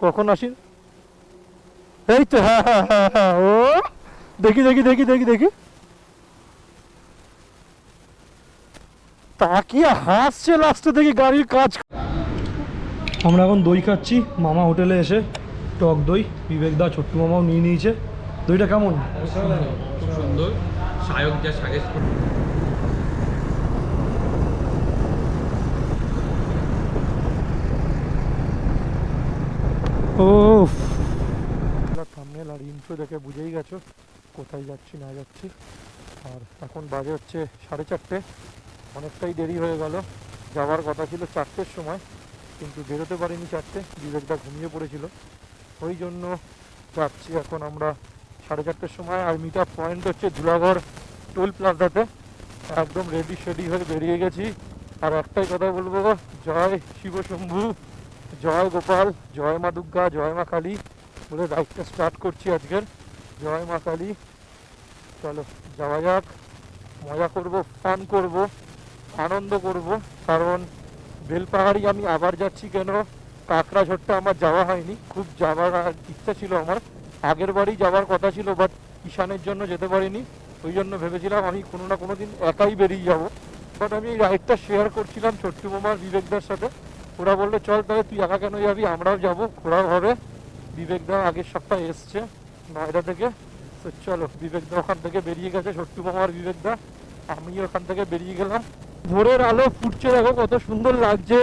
কখন আসি? এই তো, হ্যাঁ হ্যাঁ হ্যাঁ হ্যাঁ, ও দেখি দেখি দেখি দেখি দেখি, তাকিয়ে হাসছে লাস্টে দেখি গাড়ির কাজ। আমরা এখন দই খাচ্ছি মামা হোটেলে এসে, টক দই। বিবেকদা ছোট্টু মামাও নিয়ে নিয়েছে। দইটা কেমন? খুব সুন্দর। সায়ক যা সাজেস্ট করে ও থাম্বনেল আর ইন্ট্রো দেখে বুঝেই গেছো কোথায় যাচ্ছি না যাচ্ছি। আর এখন বাজে হচ্ছে 4:30, অনেকটাই দেরি হয়ে গেল। যাওয়ার কথা ছিল 4টের সময়, কিন্তু বেরোতে পারিনি 4টে, বিবেকদা ঘুমিয়ে পড়েছিল। ওই জন্য যাচ্ছি এখন আমরা 4:30-র সময়। আর মিট আপ পয়েন্ট হচ্ছে ধুলাগড় টোল প্লাজাতে। একদম রেডি শেডি হয়ে বেরিয়ে গেছি। আর একটাই কথা বলবো, জয় শিব শম্ভু, জয় গোপাল, জয় মা দুর্গা, জয় মা কালী বলে রাইডটা স্টার্ট করছি আজকের। জয় মা কালী। চলো যাওয়া যাক, মজা করব, ফান করব, আনন্দ করব। কারণ বেলপাহাড়ি আমি আবার যাচ্ছি কেন, কাঁকড়াঝোড়টা আমার যাওয়া হয়নি, খুব যাওয়ার ইচ্ছা ছিল আমার। আগের বারই যাওয়ার কথা ছিল, বাট ঈশানের জন্য যেতে পারিনি। ওই জন্য ভেবেছিলাম আমি কোনো না কোনো দিন একাই বেরিয়ে যাব। বাট আমি এই রাইডটা শেয়ার করছিলাম ছোট্টু মামার বিবেকদার সাথে। ওরা বললো চল তাহলে তুই একা কেন যাবি, আমরাও যাবো, ঘোরাও হবে। বিবেকদা আগের সপ্তাহে এসছে নয়ডা থেকে। তো চলো, বিবেকদা ওখান থেকে বেরিয়ে গেছে, ছোট্টু মামার বিবেকদা, আমিও ওখান থেকে বেরিয়ে গেলাম। ভোরের আলো ফুটছে, দেখো কত সুন্দর লাগছে।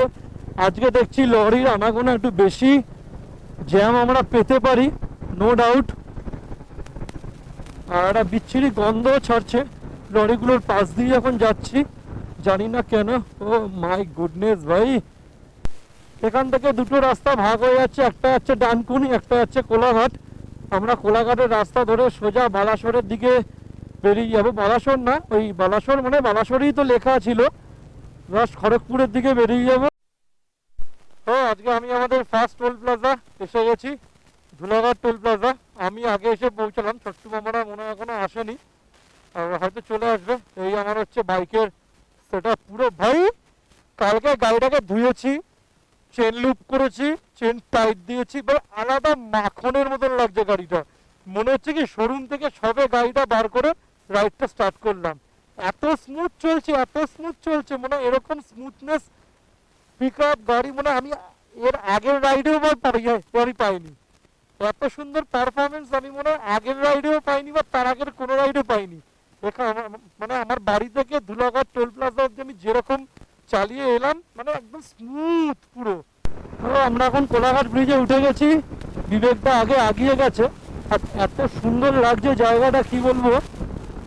আজকে দেখছি লরির আনাগোনা একটু বেশি, জ্যাম আমরা পেতে পারি, নো ডাউট। আর একটা বিচ্ছিরি গন্ধ ছাড়ছে লরিগুলোর পাশ দিয়ে যখন যাচ্ছি, জানি না কেন। ও মাই গুডনেস ভাই, এখান থেকে দুটো রাস্তা ভাগ হয়ে যাচ্ছে, একটা যাচ্ছে ডানকুনি, একটা যাচ্ছে কোলাঘাট। আমরা কোলাঘাটের রাস্তা ধরে সোজা বালাসোরের দিকে বেরিয়ে যাবো। বালাসোর না, ওই বালাসোর মানে বালাসোরই তো লেখা ছিল, জাস্ট খড়গপুরের দিকে বেরিয়ে যাবো। তো আজকে আমি আমাদের ফার্স্ট টোল প্লাজা এসে গেছি, ধুলাঘাট টোল প্লাজা। আমি আগে এসে পৌঁছালাম, ছোট্টু মামারা মনে হয় এখনো আসেনি, আর হয়তো চলে আসবে। এই আমার হচ্ছে বাইকের সেটা পুরো ভাই। কালকে গাড়িটাকে ধুয়েছি, চেন লুপ করেছি, চেন টাইট দিয়েছি, আলাদা মাখনের মতন লাগছে গাড়িটা। মনে হচ্ছে কি শোরুম থেকে সবে গাড়িটা বার করে রাইডটা স্টার্ট করলাম। এত স্মুথ চলছে, এত স্মুথ চলছে, মনে হয় এরকম স্মুথনেস পিক আপ গাড়ি মনে হয় আমি এর আগের রাইডেও আমি পাইনি। এত সুন্দর পারফরমেন্স আমি মনে হয় আগের রাইডেও পাইনি, বা তার আগের কোনো রাইডেও পাইনি। মানে আমার বাড়ি থেকে ধুলাঘাট টোল প্লাজা অব্দি আমি যেরকম চালিয়ে এলাম, মানে একদম স্মুথ পুরো। তো আমরা এখন কোলাঘাট ব্রিজে উঠে গেছি, বিবেকদা আগে আগিয়ে গেছে। আর এত সুন্দর লাগছে জায়গাটা, কি বলবো।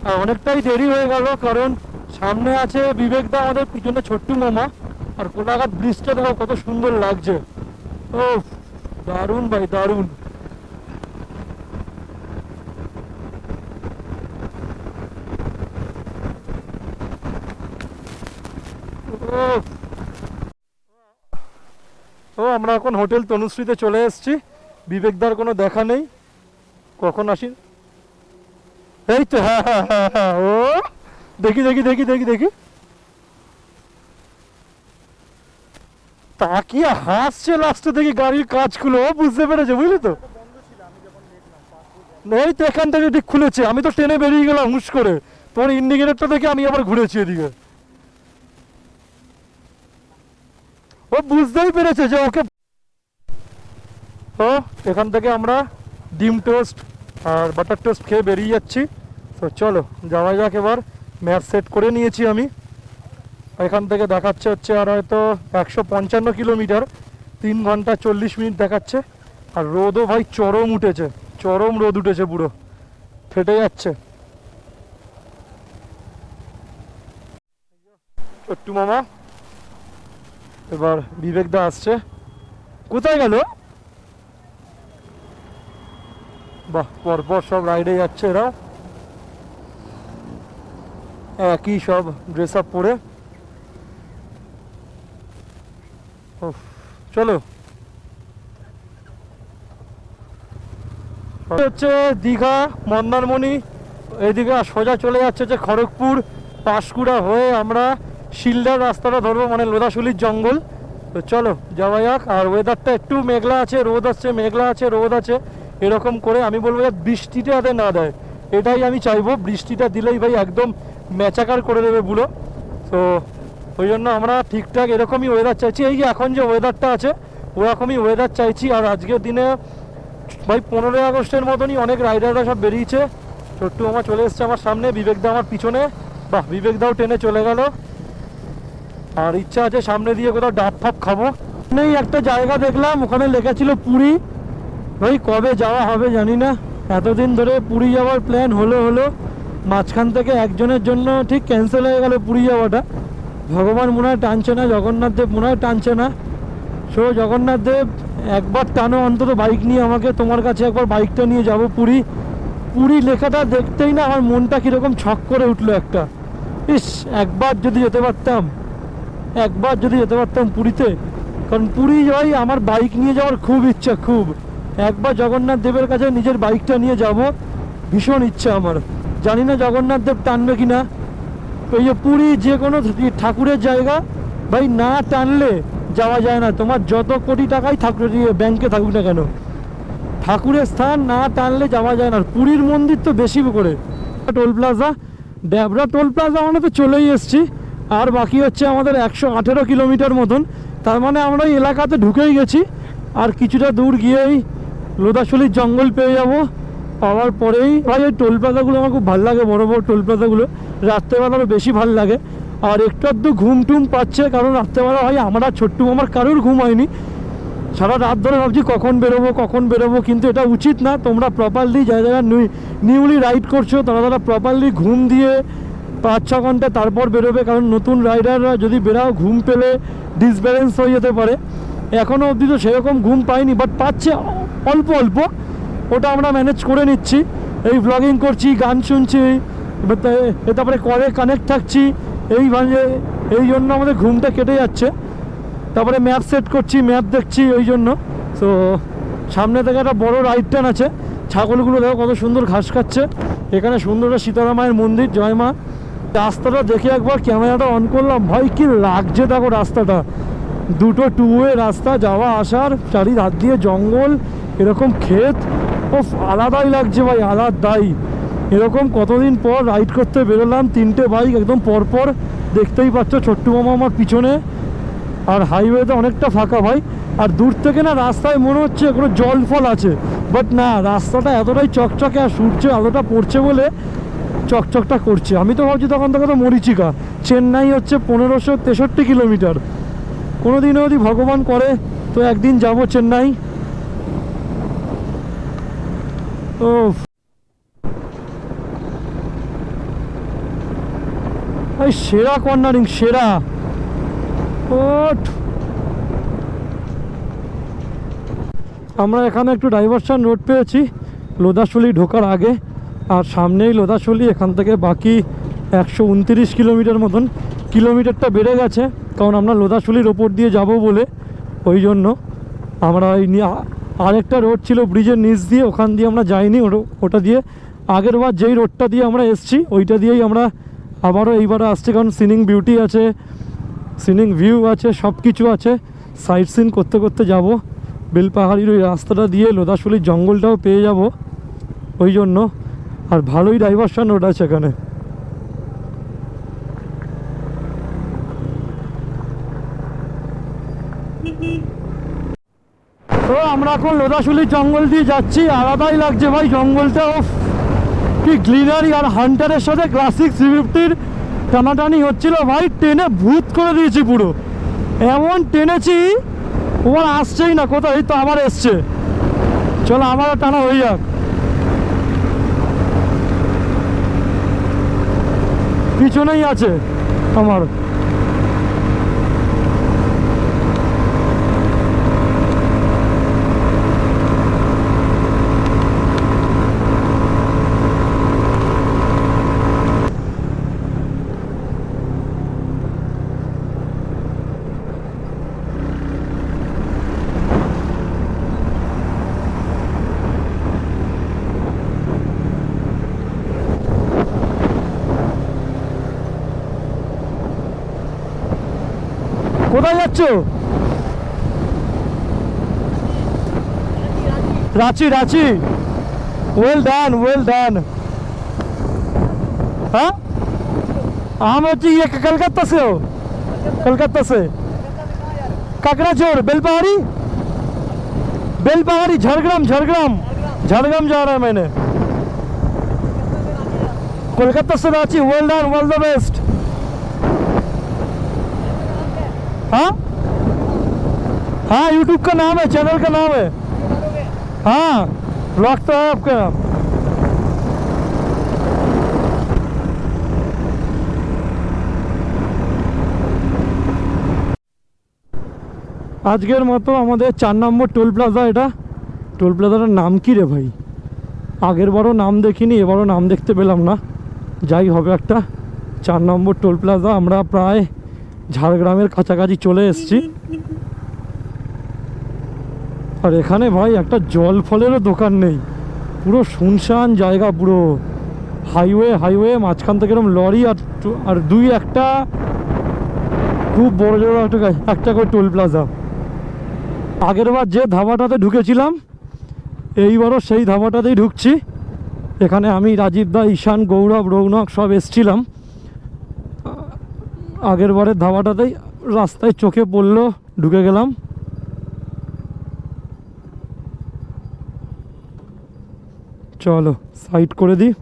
আর অনেকটাই দেরি হয়ে গেল, কারণ সামনে আছে বিবেকদা, আমাদের পিছনে ছোট্টু মামা। আর কোলাঘাট ব্রিজটা দেখো কত সুন্দর লাগছে। ও দারুণ ভাই, দারুণ। ও ও আমরা এখন হোটেল তনুশ্রীতে চলে এসেছি, বিবেকদার কোনো দেখা নেই, কখন আসি? এই তো, হ্যাঁ হ্যাঁ হ্যাঁ হ্যাঁ, ও দেখি দেখি দেখি দেখি দেখি, তাকিয়ে হাসছে লাস্টে দেখি গাড়ির কাজগুলো। ও বুঝতে পেরেছে, বুঝলি তো। এই তো এখান থেকে ঠিক খুলেছে, আমি তো ট্রেনে বেরিয়ে গেলাম হুশ করে, তোমার ইন্ডিকেটরটা দেখে আমি আবার ঘুরেছি এদিকে। ও বুঝতেই পেরেছে যে ওকে। তো এখান থেকে আমরা ডিম টোস্ট আর বাটার টোস্ট খেয়ে বেরিয়ে যাচ্ছি। তো চলো যাওয়া যাক এবার। ম্যাপ সেট করে নিয়েছি আমি। এখান থেকে দেখাচ্ছে হচ্ছে আর হয়তো 155 কিলোমিটার, 3 ঘন্টা 40 মিনিট দেখাচ্ছে। আর রোদও ভাই চরম উঠেছে, চরম রোদ উঠেছে, পুরো ফেটে যাচ্ছে। ছোট্টু মামা, এবার বিবেকদা আসছে। কোথায় গেল? বাহ, পরপর সব রাইডে যাচ্ছে এরা, একই সব ড্রেস আপ পরে। চলো, হচ্ছে দীঘা মন্দারমণি, এইদিকে সোজা চলে যাচ্ছে যে খড়গপুর পাঁশকুড়া হয়ে আমরা শিলদার রাস্তাটা ধরবো, মানে লোধাশুলির জঙ্গল। তো চলো যাওয়া যাক। আর ওয়েদারটা একটু মেঘলা আছে, রোদ আসছে, মেঘলা আছে, রোদ আছে, এরকম করে আমি বলবো যে বৃষ্টিটা যাতে না দেয়, এটাই আমি চাইবো। বৃষ্টিটা দিলেই ভাই একদম ম্যাচাকার করে দেবে পুরো। তো ওই জন্য আমরা ঠিকঠাক এরকমই ওয়েদার চাইছি। এই যে এখন যে ওয়েদারটা আছে ওরকমই ওয়েদার চাইছি। আর আজকের দিনে ভাই 15ই আগস্টের মতনই অনেক রাইডাররা সব বেরিয়েছে। ছোট্টু মামা চলে এসছে আমার সামনে, বিবেকদা আমার পিছনে, বাহ বিবেকদাও টেনে চলে গেল। আর ইচ্ছা আছে সামনে দিয়ে কোথাও ডাব ফাপ খাবো। নেই একটা জায়গা দেখলাম, ওখানে লেখা ছিল পুরী। ভাই কবে যাওয়া হবে জানি না, এতদিন ধরে পুরী যাওয়ার প্ল্যান হলো মাঝখান থেকে একজনের জন্য ঠিক ক্যান্সেল হয়ে গেল পুরী যাওয়াটা। ভগবান মনে হয় টানছে না, জগন্নাথ দেব মনে হয় টানছে না। সো জগন্নাথ দেব একবার টানো অন্তত বাইক নিয়ে আমাকে, তোমার কাছে একবার বাইকটা নিয়ে যাব পুরী। পুরী লেখাটা দেখতেই না আমার মনটা কীরকম ছক করে উঠলো একটা। ইস একবার যদি যেতে পারতাম, একবার যদি যেতে পারতাম পুরীতে। কারণ পুরী যাই আমার বাইক নিয়ে যাওয়ার খুব ইচ্ছা, খুব। একবার জগন্নাথ দেবের কাছে নিজের বাইকটা নিয়ে যাব, ভীষণ ইচ্ছা আমার। জানি না জগন্নাথ দেব টানবে কি না। এই যে পুরী যে কোনো ঠাকুরের জায়গা ভাই, না টানলে যাওয়া যায় না। তোমার যত কোটি টাকাই ঠাকুর ব্যাংকে থাকুক না কেন, ঠাকুরের স্থান না টানলে যাওয়া যায় না। আর পুরীর মন্দির তো বেশি করে। টোল প্লাজা, ড্যাবরা টোল প্লাজা আমরা তো চলেই এসেছি। আর বাকি হচ্ছে আমাদের 118 কিলোমিটার মতন। তার মানে আমরা এই এলাকাতে ঢুকেই গেছি। আর কিছুটা দূর গিয়েই লোদাশলির জঙ্গল পেয়ে যাব। পাওয়ার পরেই ভাই ওই টোল প্লাজাগুলো আমার খুব ভালো লাগে, বড় বড় টোল প্লাজাগুলো রাত্রেবেলা আরও বেশি ভালো লাগে। আর একটু আধটু ঘুম টুম পাচ্ছে, কারণ রাত্রেবেলা ভাই আমরা ছোট্টু আমার কারোর ঘুম হয়নি। সারা রাত ধরে ভাবছি কখন বেরোবো, কিন্তু এটা উচিত না। তোমরা প্রপারলি যারা নিউলি রাইড করছো তারা প্রপারলি ঘুম দিয়ে 5-6 ঘন্টা তারপর বেরোবে। কারণ নতুন রাইডাররা যদি বেরাও ঘুম পেলে ডিসব্যালেন্স হয়ে যেতে পারে। এখনও অবধি তো সেরকম ঘুম পাইনি, বাট পাচ্ছে অল্প অল্প, ওটা আমরা ম্যানেজ করে নিচ্ছি। এই ব্লগিং করছি, গান শুনছি, তারপরে কলে কানেক্ট থাকছি, এই জন্য আমাদের ঘুমটা কেটে যাচ্ছে। তারপরে ম্যাপ সেট করছি, ম্যাপ দেখছি ওই জন্য। তো সামনে থেকে একটা বড় রাইড টান আছে। ছাগলগুলো দেখো কত সুন্দর ঘাস খাচ্ছে। এখানে সুন্দর একটা সীতারামায়ের মন্দির, জয় মা। রাস্তাটা দেখে একবার ক্যামেরাটা অন করলাম, ভাই কি লাগছে দেখো রাস্তাটা। দুটো টু ওয়ে রাস্তা যাওয়া আসার, চারি হাত দিয়ে জঙ্গল, এরকম ক্ষেত, ও আলাদাই লাগছে ভাই, আলাদাই। এরকম কতদিন পর রাইড করতে বেরোলাম, 3টে বাইক একদম পরপর, দেখতেই পাচ্ছ ছোট্টু মামা আমার পিছনে। আর হাইওয়েতে অনেকটা ফাঁকা ভাই। আর দূর থেকে না রাস্তায় মনে হচ্ছে কোনো জল ফল আছে, বাট না, রাস্তাটা এতটাই চকচকে। আর সূর্যের আলোটা পড়ছে বলে চকচকটা করছে। আমি তো ভাবছি তখন থেকে তো মরিচিকা। চেন্নাই হচ্ছে 1563 কিলোমিটার। কোনো দিনও যদি ভগবান করে তো একদিন যাব চেন্নাই। ও ভাই সেরা কর্নারিং, সেরা। ওঠ, আমরা এখানে একটু ডাইভারশন রোড পেয়েছি লোদাশলি ঢোকার আগে। আর সামনেই লোদাশলি, এখান থেকে বাকি 129 কিলোমিটার মতন। কিলোমিটারটা বেড়ে গেছে কারণ আমরা লোদাশলির ওপর দিয়ে যাব বলে, ওই জন্য আমরা আরেকটা রোড ছিল ব্রিজের নিচ দিয়ে, ওখান দিয়ে আমরা যাইনি। ওটা দিয়ে আগের বার যেই রোডটা দিয়ে আমরা এসছি ওইটা দিয়েই আমরা আবারও এইবারে আসছি। কারণ সিনিং বিউটি আছে, সিনিং ভিউ আছে, সব কিছু আছে। সাইট সিন করতে করতে যাব বেলপাহাড়ির ওই রাস্তাটা দিয়ে, লোদাশলির জঙ্গলটাও পেয়ে যাব ওই জন্য। আর ভালোই ডাইভারশন রোড আছে এখানে। তো আমরা এখন লোদাশলির জঙ্গল দিয়ে যাচ্ছি, আলাদাই লাগছে ভাই জঙ্গলটা। কি গ্লিনারি। আর হান্টারের সাথে ক্লাসিক 350 টানাটানি হচ্ছিল ভাই, টেনে ভূত করে দিয়েছি পুরো। এমন টেনেছি ওর আসছেই না কোথায়, তো আবার এসছে। চলো আমারও টানা হয়ে যাক। পিছনেই আছে আমার। কোথায় যাচ্ছ? रांची रांची वेल डन हाँ हम ये कलकत्ता से हो कलकत्ता से काकड़ाझोड़ बेलपहाड़ी झड़ग्राम जा रहा है मैंने कोलकाता से Ranchi well done all the best हाँ हाँ यूट्यूब का नाम है चैनल का नाम है हाँ ब्लॉग तो है आपका আজকের মতো আমাদের 4 নম্বর টোল প্লাজা এটা টোল প্লাজাটার নাম কি রে ভাই আগের বারও নাম দেখিনি এবারও নাম দেখতে পেলাম না যাই হবে একটা 4 নম্বর টোল প্লাজা আমরা প্রায় ঝাড়গ্রামের কাছাকাছি চলে এসেছি আর এখানে ভাই একটা জল ফলেরও দোকান নেই পুরো শুনশান জায়গা পুরো হাইওয়ে মাঝখান থেকে এরকম লরি আর দুই একটা খুব বড় জোড় একটা করে টোল প্লাজা আগের বার যে ধাবাটাতে ঢুকেছিলাম এইবারও সেই ধাবাটাতেই ঢুকছি এখানে আমি রাজীব দা ঈশান গৌরব রৌনক সব এসছিলাম আগের বারের ধাবাটাতেই রাস্তায় চোখে পড়লো ঢুকে গেলাম চলো সাইড করে দিই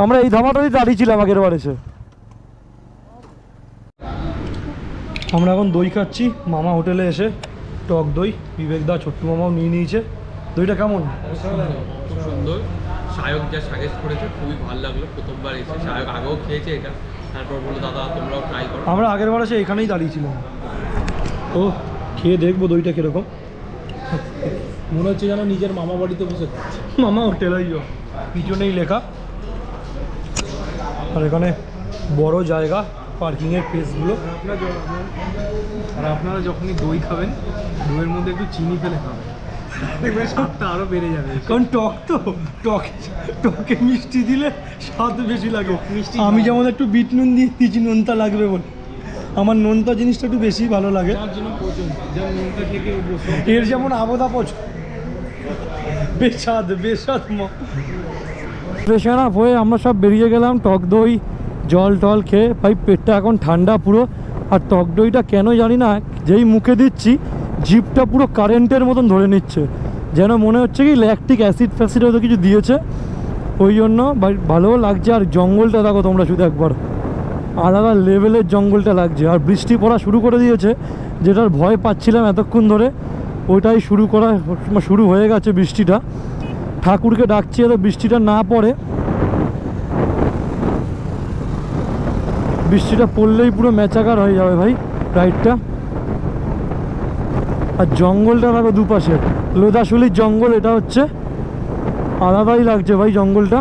আমরা এই ধাবাটাতেই দাঁড়িয়েছিলাম আগের বার এসে আমরা এখন দই খাচ্ছি মামা হোটেলে এসে টক দই বিবেকদা ছোট্টু মামাও নিয়ে নিয়েছে দইটা কেমন খুব সুন্দর সায়ক যা সাজেস্ট করেছে খুবই ভালো লাগলো প্রথমবার এসে সায়ক আগেও খেয়েছে এটা তারপর বললো দাদা তোমরাও ট্রাই করো আমরা আগের বার এসে এখানেই দাঁড়িয়েছিলাম ও খেয়ে দেখবো দইটা কীরকম মনে হচ্ছে যেন নিজের মামা বাড়িতে বসে খাচ্ছে মামা হোটেল পিছনেই লেখা আর এখানে বড় জায়গা পার্কিংয়ের প্লেসগুলো আর আপনারা যখনই দই খাবেন দইয়ের মধ্যে একটু চিনি ফেলে খাবেন দেখবেন স্বাদটা আরও বেড়ে যাবে কারণ টকে মিষ্টি দিলে স্বাদ বেশি লাগে মিষ্টি আমি যেমন একটু বিট নুন দিয়ে দিয়েছি নোনতা লাগবে বলে আমার নোনতা জিনিসটা একটু বেশি ভালো লাগে যার জন্য পছন্দ যার নুনটা থেকে এর যেমন আবদা পছন্দ বেসাদ ফ্রেশন আপ হয়ে আমরা সব বেরিয়ে গেলাম টক দই জল টল খেয়ে ভাই পেটটা এখন ঠান্ডা পুরো আর টক দইটা কেন জানি না যেই মুখে দিচ্ছি জিভটা পুরো কারেন্টের মতন ধরে নিচ্ছে যেন মনে হচ্ছে কি ল্যাকটিক অ্যাসিড ফ্যাসিড হয়তো কিছু দিয়েছে ওই জন্য ভালোও লাগছে আর জঙ্গলটা দেখো তোমরা শুধু একবার আলাদা লেভেলের জঙ্গলটা লাগছে আর বৃষ্টি পড়া শুরু করে দিয়েছে যেটার ভয় পাচ্ছিলাম এতক্ষণ ধরে ওইটাই শুরু হয়ে গেছে বৃষ্টিটা ঠাকুরকে ডাকছি এত বৃষ্টিটা না পড়ে বৃষ্টিটা পড়লেই পুরো ম্যাচাকার হয়ে যাবে ভাই রাইডটা আর জঙ্গলটা দেখো দুপাশে লোদাশুলির জঙ্গল এটা হচ্ছে আলাদাই লাগছে ভাই জঙ্গলটা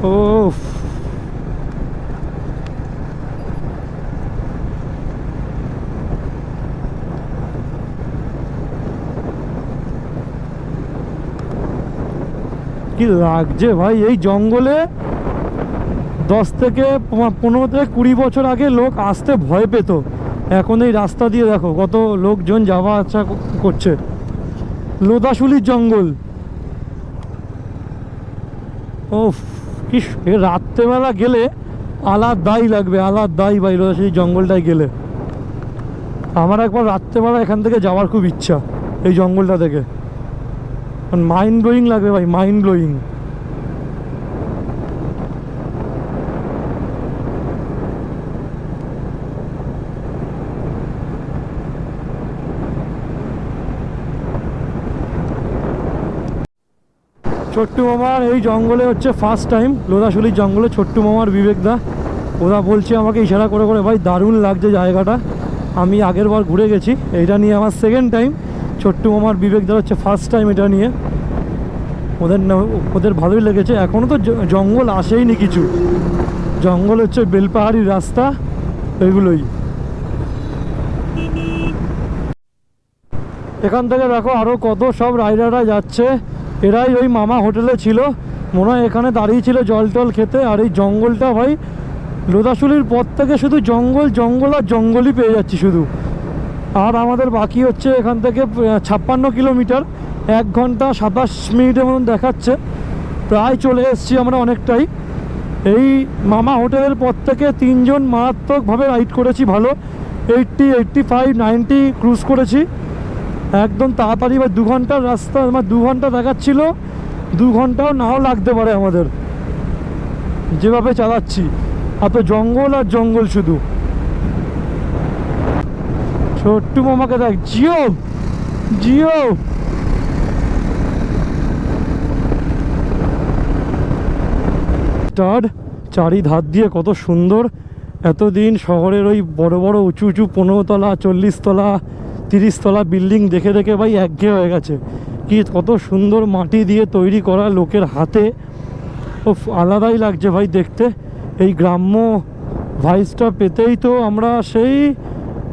ও কি লাগছে ভাই এই জঙ্গলে 10 থেকে 15 থেকে 20 বছর আগে লোক আসতে ভয় পেত এখন এই রাস্তা দিয়ে দেখো কত লোকজন যাওয়া আসা করছে লোদাশুলির জঙ্গল ও কি রাত্রেবেলা গেলে আলাদাই লাগবে আলাদাই ভাই লোদাশুলির জঙ্গলটায় গেলে আমার একবার রাত্রেবেলা এখান থেকে যাওয়ার খুব ইচ্ছা এই জঙ্গলটা থেকে মাইন্ড ব্লোয়িং লাগবে ভাই মাইন্ড ব্লোয়িং ছোট্টু মামার এই জঙ্গলে হচ্ছে ফার্স্ট টাইম লোদাশুলির জঙ্গলে ছোট্টু মামার বিবেকদা ওরা বলছে আমাকে ইশারা করে করে ভাই দারুণ লাগছে জায়গাটা আমি আগের বার ঘুরে গেছি এইটা নিয়ে আমার সেকেন্ড টাইম ছোট্টু মামার বিবেকদা হচ্ছে ফার্স্ট টাইম এটা নিয়ে ওদের ভালোই লেগেছে এখনও তো জঙ্গল আসেইনি কিছু জঙ্গল হচ্ছে বেলপাহাড়ির রাস্তা এগুলোই এখান থেকে দেখো আরও কত সব রাইডাররা যাচ্ছে, এরাই ওই মামা হোটেলে ছিল মনে হয়, এখানে দাঁড়িয়ে ছিল জল টল খেতে। আর এই জঙ্গলটা ভাই লোদাশুলির পর থেকে শুধু জঙ্গল জঙ্গল আর জঙ্গলই পেয়ে যাচ্ছি শুধু। আর আমাদের বাকি হচ্ছে এখান থেকে 56 কিলোমিটার, 1 ঘন্টা 27 মিনিটের মতন দেখাচ্ছে। প্রায় চলে এসেছি আমরা অনেকটাই। এই মামা হোটেলের পর থেকে 3 জন মারাত্মকভাবে রাইড করেছি ভালো, 80, 85, 90 ক্রুজ করেছি একদম তাড়াতাড়ি। বা 2 ঘন্টার রাস্তা, আমার 2 ঘন্টা দেখাচ্ছিল, 2 ঘন্টাও নাও লাগতে পারে আমাদের যেভাবে চালাচ্ছি। এত জঙ্গল আর জঙ্গল শুধু। ছোট্টু মামাকে দেখ, জিও জিও। চারিধার দিয়ে কত সুন্দর। এতদিন শহরের ওই বড় বড় উঁচু উঁচু 15 তলা 40 তলা 30 তলা বিল্ডিং দেখে দেখে ভাই একঘেয়ে হয়ে গেছে। কি কত সুন্দর মাটি দিয়ে তৈরি করা লোকের হাতে, ও আলাদাই লাগছে ভাই দেখতে। এই গ্রাম্য ভাইসটা পেতেই তো আমরা সেই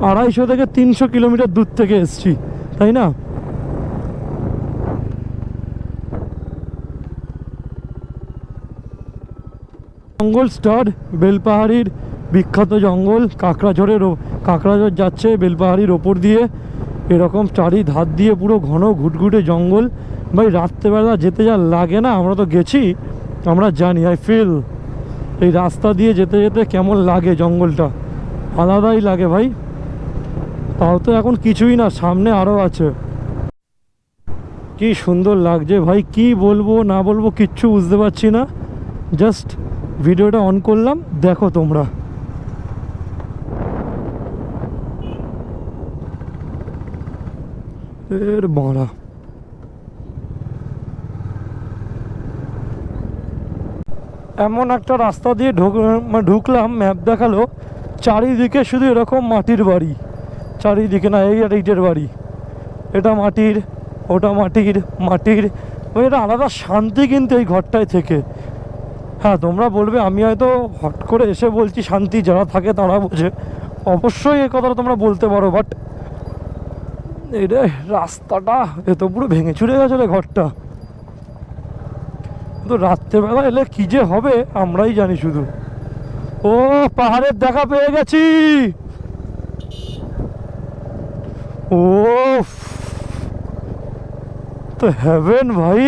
250 থেকে 300 কিলোমিটার দূর থেকে এসছি, তাই না? জঙ্গল স্টার্ট, বেলপাহাড়ির বিখ্যাত জঙ্গল। কাঁকড়াঝড় যাচ্ছে বেলপাহাড়ির ওপর দিয়ে, এরকম চারিধার দিয়ে পুরো ঘন ঘুটঘুটে জঙ্গল। ভাই রাত্রেবেলা যেতে যা লাগে না, আমরা তো গেছি, আমরা জানি। আই ফিল এই রাস্তা দিয়ে যেতে যেতে কেমন লাগে জঙ্গলটা, আলাদাই লাগে ভাই। তাও তো এখন কিছুই না, সামনে আরও আছে। কি সুন্দর লাগছে ভাই, কি বলবো না বলবো কিচ্ছু বুঝতে পারছি না। জাস্ট ভিডিওটা অন করলাম, দেখো তোমরা। এর বাড়া এমন একটা রাস্তা দিয়ে ঢুকলাম, ম্যাপ দেখালো চারিদিকে শুধু এরকম মাটির বাড়ি, চারিদিকে না এই আর ইটের বাড়ি, এটা মাটির ওটা মাটির মাটির। ওই এটা আলাদা শান্তি কিন্তু এই ঘরটায় থেকে। হ্যাঁ তোমরা বলবে আমি হয়তো হট করে এসে বলছি শান্তি, যারা থাকে তারা বোঝে, অবশ্যই এই কথাটা তোমরা বলতে পারো। বাট এটা রাস্তাটা এ তো পুরো ভেঙে চুরে গেছে রে ঘরটা। তো রাত্রেবেলা এলে কি যে হবে আমরাই জানি শুধু। ও পাহাড়ের দেখা পেয়ে গেছি। ও তো হেভেন ভাই,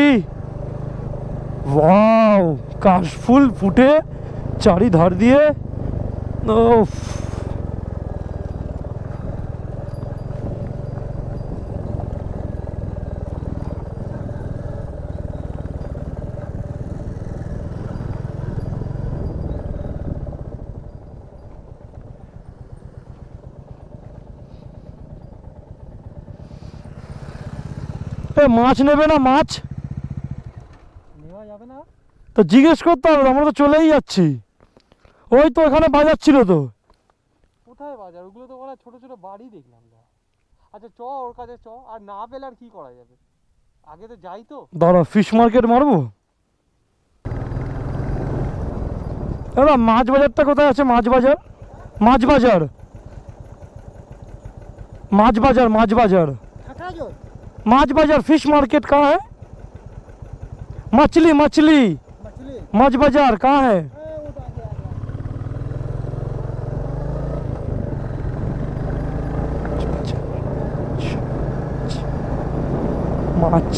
ওয়াও, কাশফুল ফুটে চারিধার দিয়ে। ও মাছ নেবে না? মাছ নেওয়া যাবে না তো জিজ্ঞেস করতে হবে, আমরা তো চলেই যাচ্ছি। ওই তো এখানে বাজার ছিল তো। কোথায় বাজার? ওগুলো তো ওরা ছোট ছোট বাড়ি দেখলাম। আচ্ছা চ, ওর কাছে চ। আর না পেলে আর কি করা যাবে, আগে তো যাই তো। দাঁড়া, ফিশ মার্কেট মারবো। দাদা মাছ বাজারটা কোথায় আছে? মাছ বাজার, মাছ বাজার, माछ बाजार, माछ बाजार, माछ बाजार, फिश मार्केट कहाँ है? मछली मछली माछ बाजार कहाँ है? माछ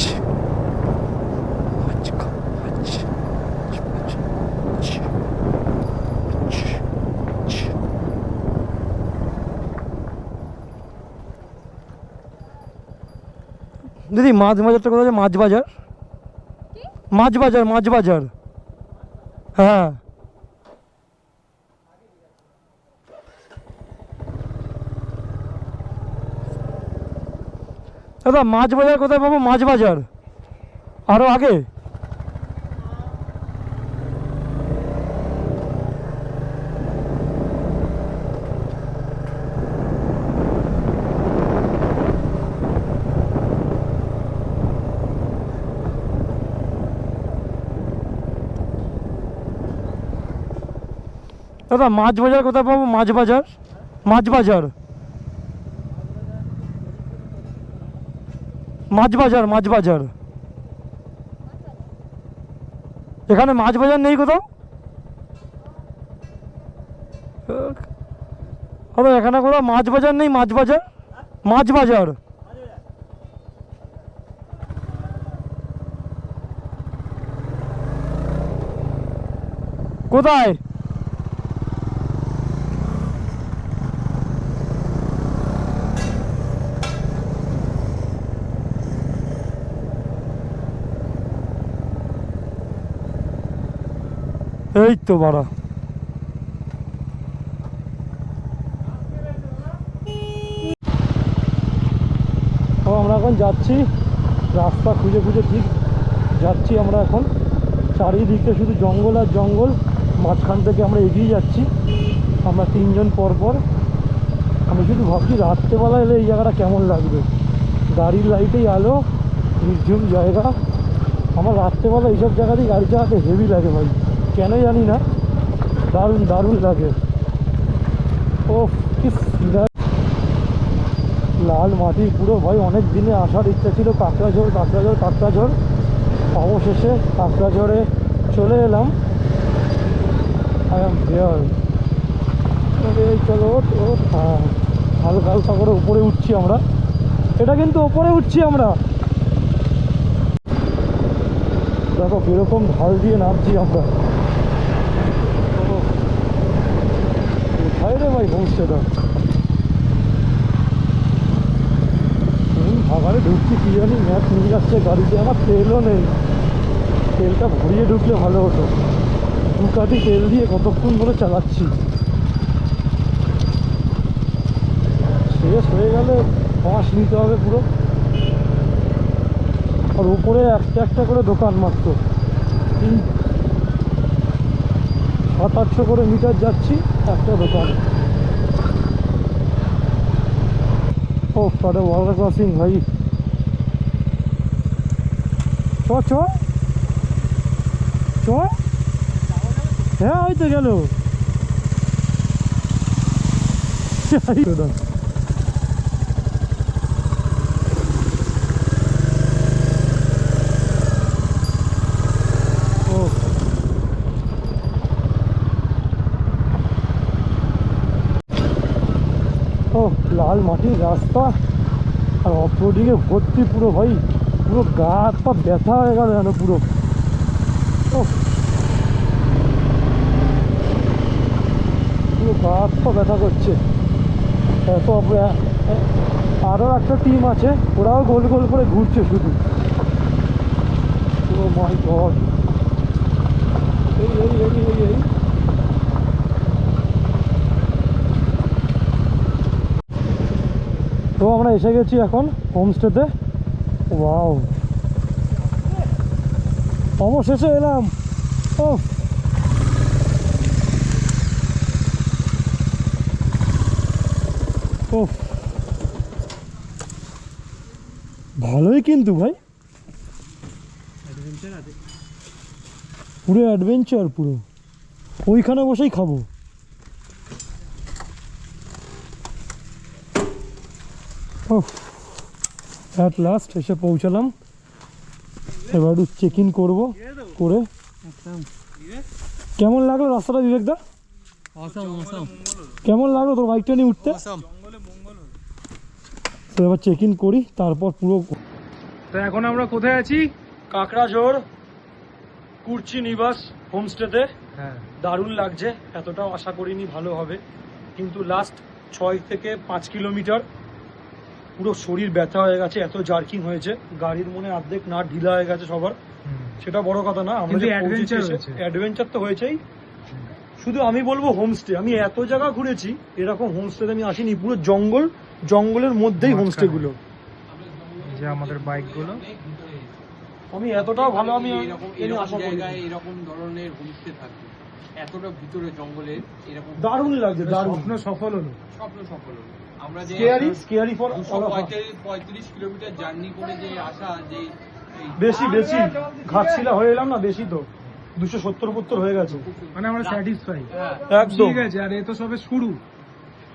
दीदी माछ बाजारটা কোথায়? মাছ বাজার, মাছ বাজার, মাছ বাজার। হ্যাঁ দাদা মাছ বাজার কোথায় পাবো? মাছ বাজার আরো আগে। দাদা মাছ বাজার কোথায় পাবো? মাছ বাজার, মাছ বাজার। মাছ বাজার এখানে মাছ বাজার নেই কোথাও? আরে এখানে কোথাও মাছ বাজার নেই? মাছ বাজার কোথায়? এই তো বাড়া, আমরা এখন যাচ্ছি রাস্তা খুঁজে ঠিক যাচ্ছি আমরা এখন। চারিদিকে শুধু জঙ্গল আর জঙ্গল, মাঝখান থেকে আমরা এগিয়ে যাচ্ছি আমরা তিনজন পর। আমি শুধু ভাবছি রাত্রেবেলা এলে এই জায়গাটা কেমন লাগবে, গাড়ির লাইটেই আলো, নির্ঝুম জায়গা। আমার রাত্রেবেলা এইসব জায়গাতেই গাড়ি চালাতে হেভি লাগে ভাই, কেন জানি না, দারুণ লাগে। ও কি লাল মাটি পুরো ভাই, অনেক দিনে আসার ইচ্ছা ছিল কাঁকড়াঝোড়। অবশেষে কাঁকড়াঝোড়ে চলে এলাম। I am here. এই চলো হ্যাঁ, হালকা করে উপরে উঠছি আমরা, এটা কিন্তু উপরে উঠছি আমরা। দেখো কিরকম ঢাল দিয়ে নামছি আমরা। কোথায় রে ভাই হোমস্টেটা? ভাগারে ঢুকছি কি জানি, ম্যাচ নিয়ে যাচ্ছে গাড়িতে, আমার তেলও নেই। তেলটা ভরিয়ে ঢুকলে ভালো হতো। 2 কাঠি তেল দিয়ে কতক্ষণ ধরে চালাচ্ছি, শেষ হয়ে গেলে বাঁশ নিতে হবে পুরো। আর উপরে একটা করে দোকান মাত্র, 700-800 করে মিটার যাচ্ছি, একটা দোকান। ও তাদের ওয়াটার ক্রসিং ভাই, চ হ্যাঁ ওই তো গেল। ও লাল মাটির রাস্তা আর অপরদিকে ভর্তি পুরো ভাই, পুরো গা হাত পা ব্যথা হয়ে গেল যেন পুরো। পুরো গা হাত পা ব্যথা করছে এত। আরও একটা টিম আছে, ওরাও গোল করে ঘুরছে শুধু। ও মাই গড, এই তো আমরা এসে গেছি এখন হোমস্টেতে। ওয়াও, অবশেষে এলাম। ও ভালোই কিন্তু ভাই, পুরো অ্যাডভেঞ্চার পুরো। ওইখানে বসেই খাবো। অ্যাট লাস্ট এসে পৌঁছালাম। এবার একটু চেক ইন করবো করে। কেমন লাগলো রাস্তাটা বিবেকদা? কেমন লাগলো তোর বাইকটা নিয়ে উঠতে? তো এবার চেক ইন করি, তারপর পুরো। তো এখন আমরা কোথায় আছি? কাঁকড়াঝোড় কুর্চি নিবাস হোমস্টেতে। হ্যাঁ, দারুণ লাগছে, এতটাও আশা করিনি ভালো হবে, কিন্তু লাস্ট 6 থেকে 5 কিলোমিটার পুরো শরীর ব্যথা হয়ে গেছে, এত জার্কিং হয়েছে, গাড়ির মনে অর্ধেক না ঢিলা হয়ে গেছে সবার। সেটা বড় কথা না, আমরা যে অ্যাডভেঞ্চার তো হয়েছেই। শুধু আমি বলবো হোমস্টে, আমি এত জায়গা ঘুরেছি, এরকম হোমস্টেতে আমি আসিনি। পুরো জঙ্গলের মধ্যেই হোমস্টে গুলো, যে আমাদের বাইকগুলো। আমি এতটাও ভালো আমি এরকম জায়গায় এরকম ধরনের হোমস্টে থাকে, এতটা ভিতরে জঙ্গলের, এরকম দারুণ লাগছে, দারুণ। স্বপ্ন সফল হলো। আমরা যে স্কেয়ারি ফর 35 কিলোমিটার জার্নি করে যে আসা, যে বেশি ঘাটশিলা হয়ে এলাম না, বেশি তো 270 হয়ে গেছে, মানে আমরা স্যাটিসফাই একদম। ঠিক আছে, আর এ তো সবে শুরু,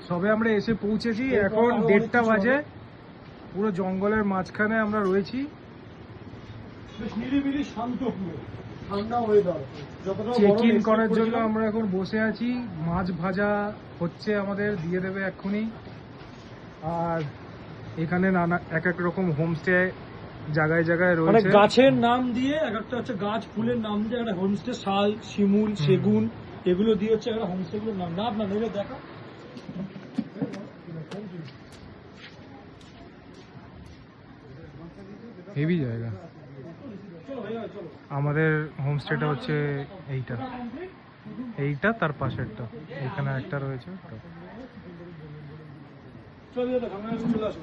সবে আমরা এসে পৌঁছেছি, এখন 1:30 বাজে। পুরো জঙ্গলের মাঝখানে আমরা রয়েছি। নিরিবিলি শান্ত পুরো, ঠান্ডা ওয়েদার। চেক ইন করার জন্য আমরা এখন বসে আছি। মাছ ভাজা হচ্ছে, আমাদের দিয়ে দেবে এক্ষুনি। আর এখানে নানা এক এক রকম হোমস্টে জায়গায় জায়গায় মানে রয়েছে। গাছের নাম দিয়ে এক একটা হচ্ছে গাছ, ফুলের নাম দিয়ে একটা হোমস্টে, শাল, শিমুল, সেগুন এগুলো দিয়ে হচ্ছে একটা হোমস্টে গুলোর নাম। না আপনার নেবে দেখা হেভি জায়গা। আমাদের হোমস্টেটা হচ্ছে এইটা তার পাশেরটা, এখানে একটা রয়েছে। চলে আসো।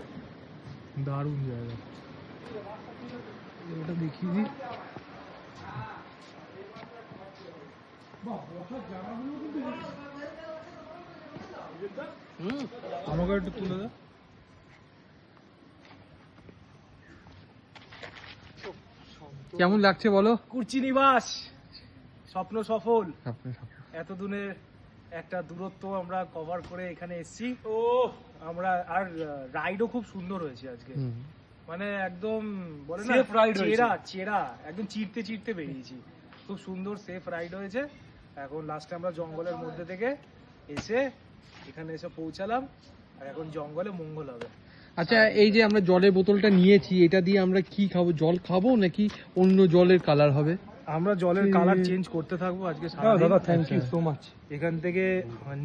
দারুণ জায়গা, এটা দেখিয়ে দিই। আমাকে একটু তুলে দাও। কেমন লাগছে বলো? কুর্চি নিবাস স্বপ্ন সফল। আপনি সব- এত দিনের একটা দূরত্ব আমরা কভার করে এখানে এসেছি। আমরা আর রাইডও খুব সুন্দর হয়েছে আজকে। হুম। মানে একদম বলে না Safe ride হয়েছে। চেরা একদম চিরতে চিরতে বেরিয়েছি। খুব সুন্দর সেফ রাইড হয়েছে। এখন লাস্টে আমরা জঙ্গলের মধ্যে থেকে এসে এখানে এসে পৌঁছালাম। আর এখন জঙ্গলে মঙ্গল হবে। আচ্ছা, এই যে আমরা জলের বোতলটা নিয়েছি, এটা দিয়ে আমরা কি খাবো? জল খাবো নাকি অন্য জলের কালার হবে? আমরা জলের কালার চেঞ্জ করতে থাকবো আজকে দাদা সারাদিন। Thank you so much. এখান থেকে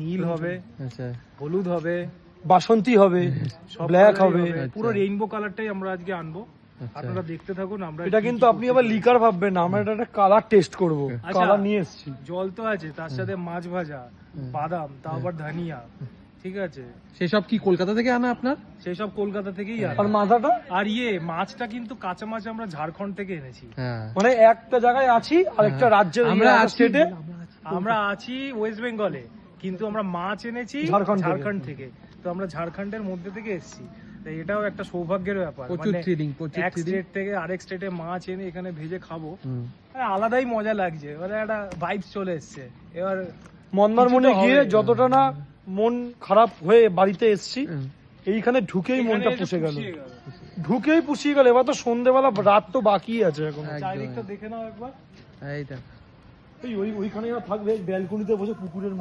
নীল হবে, আচ্ছা হলুদ হবে, বাসন্তী হবে, সব ব্ল্যাক colour-ই হবে। পুরো রেইনবো কালারটাই আমরা আজকে আনবো। আচ্ছা। আপনারা দেখতে থাকুন। আমরা এটা কিন্তু আপনি আবার লিকার ভাববেন না, আমরা এটা একটা কালার টেস্ট করব। আচ্ছা। কালার নিয়ে এসেছি। জল তো আছে, তার সাথে মাছ ভাজা, বাদাম, তাও আবার ধনিয়া, ঠিক আছে, সেসব কি কলকাতা থেকে আনা আপনার? সেই সব কলকাতা থেকেই আর আসে। মাথাটা আর মাছটা কিন্তু কাঁচা মাছ আমরা ঝাড়খণ্ড থেকে এনেছি। হ্যাঁ, মানে একটা জায়গায় আছি আর একটা রাজ্যের আমরা একটা আছি। স্টেটে। আমরা আছি ওয়েস্ট বেঙ্গলে, কিন্তু আমরা মাছ এনেছি ঝাড়খণ্ড থেকে। তো আমরা ঝাড়খণ্ডের মধ্যে থেকে এসেছি। তাই এটাও একটা সৌভাগ্যের ব্যাপার। প্রচুর মানে থ্রিলিং, প্রচুর এক থ্রিলিং। স্টেট থেকে আরেক স্টেটে মাছ এনে এখানে ভেজে খাবো। হুম। আলাদাই মজা লাগছে, মানে একটা ভাইবস চলে এসছে। এবার মন্দারমণি কিছু তো গিয়ে হবে। যতটা না মন খারাপ হয়ে বাড়িতে এসেছি, হুম। এইখানে ঢুকেই মনটা এখানে এসে পুষে গেল। পুষিয়ে গেল। ঢুকেই পুষিয়ে গেল। এবার তো সন্ধ্যেবেলা, রাত তো বাকি আছে এখন। একদম। চারিদিকটা দেখে নাও একবার। এইটা ওইখানে থাকবে ব্যালকনিতে বসে পুকুরের মাছ